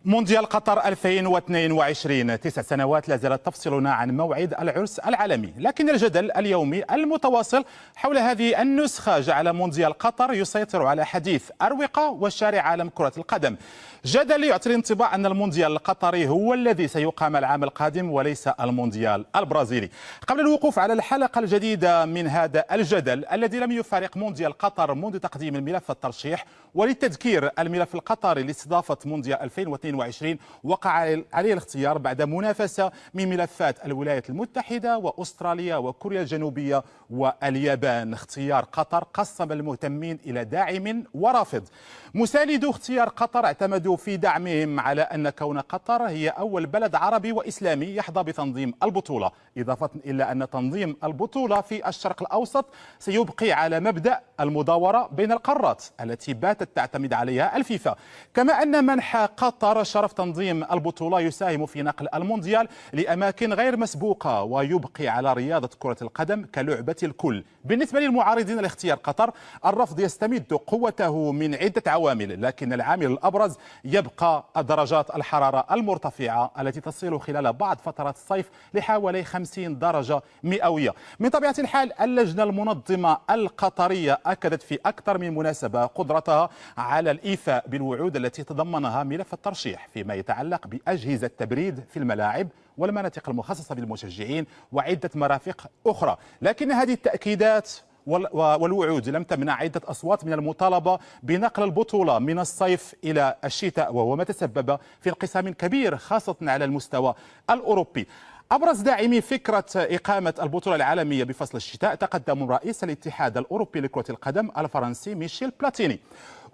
مونديال قطر 2022 9 سنوات لا زالت تفصلنا عن موعد العرس العالمي، لكن الجدل اليومي المتواصل حول هذه النسخة جعل مونديال قطر يسيطر على حديث أروقة وشارع عالم كرة القدم. جدل يعطي الانطباع أن المونديال القطري هو الذي سيقام العام القادم وليس المونديال البرازيلي. قبل الوقوف على الحلقة الجديدة من هذا الجدل الذي لم يفارق مونديال قطر منذ تقديم الملف الترشيح، وللتذكير الملف القطري لاستضافة مونديال 2022 وقع عليه الاختيار بعد منافسة من ملفات الولايات المتحدة وأستراليا وكوريا الجنوبية واليابان. اختيار قطر قسم المهتمين إلى داعم ورافض. مساندو اختيار قطر اعتمدوا في دعمهم على أن كون قطر هي أول بلد عربي وإسلامي يحظى بتنظيم البطولة، إضافة إلى أن تنظيم البطولة في الشرق الأوسط سيبقي على مبدأ المداورة بين القارات التي باتت تعتمد عليها الفيفا، كما أن منح قطر شرف تنظيم البطولة يساهم في نقل المونديال لأماكن غير مسبوقة ويبقي على رياضة كرة القدم كلعبة الكل. بالنسبة للمعارضين لاختيار قطر، الرفض يستمد قوته من عدة عوامل، لكن العامل الأبرز يبقى درجات الحرارة المرتفعة التي تصل خلال بعض فترات الصيف لحوالي 50 درجة مئوية. من طبيعة الحال اللجنة المنظمة القطرية أكدت في أكثر من مناسبة قدرتها على الإيفاء بالوعود التي تضمنها ملف الترشيح فيما يتعلق بأجهزة تبريد في الملاعب والمناطق المخصصة للمشجعين وعدة مرافق أخرى، لكن هذه التأكيدات والوعود لم تمنع عدة أصوات من المطالبة بنقل البطولة من الصيف إلى الشتاء، وهو ما تسبب في انقسام كبير خاصة على المستوى الأوروبي. أبرز داعمي فكرة إقامة البطولة العالمية بفصل الشتاء تقدم رئيس الاتحاد الأوروبي لكرة القدم الفرنسي ميشيل بلاتيني.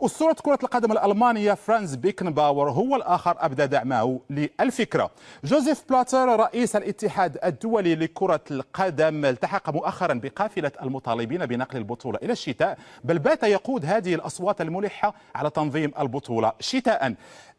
أسطورة كرة القدم الألمانية فرانز بيكنباور هو الآخر أبدى دعمه للفكرة. جوزيف بلاتر رئيس الاتحاد الدولي لكرة القدم التحق مؤخرا بقافلة المطالبين بنقل البطولة إلى الشتاء، بل بات يقود هذه الأصوات الملحة على تنظيم البطولة شتاء.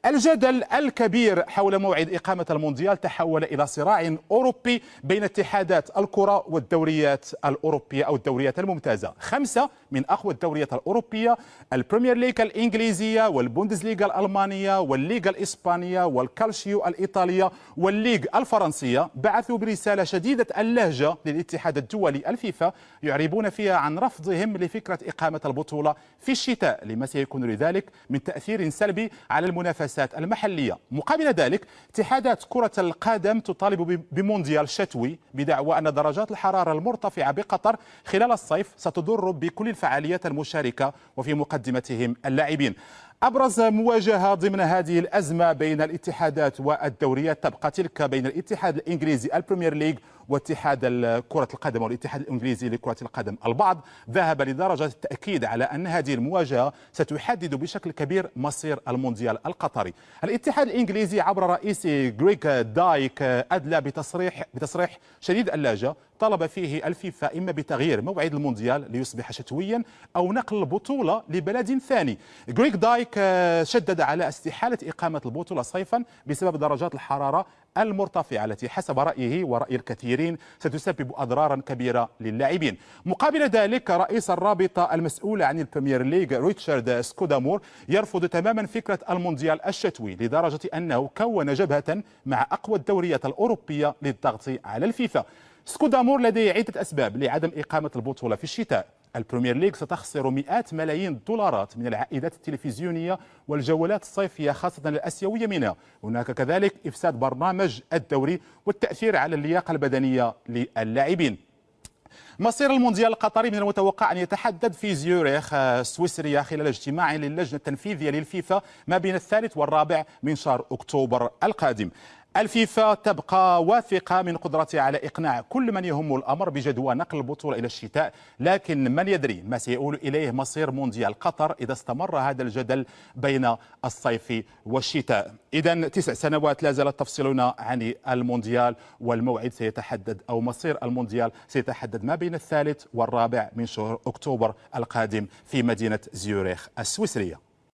الجدل الكبير حول موعد إقامة المونديال تحول إلى صراع أوروبي بين اتحادات الكرة والدوريات الأوروبية أو الدوريات الممتازة. 5 من أقوى الدوريات الأوروبية، البريمير ليغ الإنجليزية والبوندسليغا الألمانية والليغا الإسبانية والكالشيو الإيطالية والليغ الفرنسية، بعثوا برسالة شديدة اللهجة للاتحاد الدولي الفيفا يعربون فيها عن رفضهم لفكرة إقامة البطولة في الشتاء لما سيكون لذلك من تأثير سلبي على المنافسات المحلية. مقابل ذلك اتحادات كرة القدم تطالب بمونديال شتوي بدعوى أن درجات الحرارة المرتفعة بقطر خلال الصيف ستضر بكل الفعاليات المشاركة وفي مقدمتهم اللاعبين. أبرز مواجهة ضمن هذه الأزمة بين الاتحادات والدوريات تبقى تلك بين الاتحاد الإنجليزي البريمير ليغ واتحاد كرة القدم والاتحاد الإنجليزي لكرة القدم. البعض ذهب لدرجة التأكيد على أن هذه المواجهة ستحدد بشكل كبير مصير المونديال القطري. الاتحاد الإنجليزي عبر رئيسه غريغ دايك أدلى بتصريح شديد اللهجة طلب فيه الفيفا إما بتغيير موعد المونديال ليصبح شتويا أو نقل البطولة لبلد ثاني. غريغ دايك شدد على استحالة إقامة البطولة صيفا بسبب درجات الحرارة المرتفعة التي حسب رأيه ورأي الكثيرين ستسبب أضرارا كبيرة للاعبين. مقابل ذلك رئيس الرابطة المسؤولة عن البريمير ليغ ريتشارد سكودامور يرفض تماما فكرة المونديال الشتوي لدرجة أنه كون جبهة مع أقوى الدوريات الأوروبية للضغط على الفيفا. سكودامور لديه عدة أسباب لعدم إقامة البطولة في الشتاء. البريمير ليغ ستخسر مئات ملايين الدولارات من العائدات التلفزيونية والجولات الصيفية خاصة الأسيوية منها. هناك كذلك إفساد برنامج الدوري والتأثير على اللياقة البدنية للاعبين. مصير المونديال القطري من المتوقع أن يتحدد في زيوريخ سويسريا خلال اجتماع للجنة التنفيذية للفيفا ما بين الثالث والرابع من شهر أكتوبر القادم. الفيفا تبقى واثقة من قدرتها على إقناع كل من يهم الأمر بجدوى نقل البطولة إلى الشتاء، لكن من يدري ما سيؤول إليه مصير مونديال قطر إذا استمر هذا الجدل بين الصيف والشتاء. إذن 9 سنوات لا زالت تفصلنا عن المونديال، والموعد سيتحدد أو مصير المونديال سيتحدد ما بين الثالث والرابع من شهر أكتوبر القادم في مدينة زيوريخ السويسرية.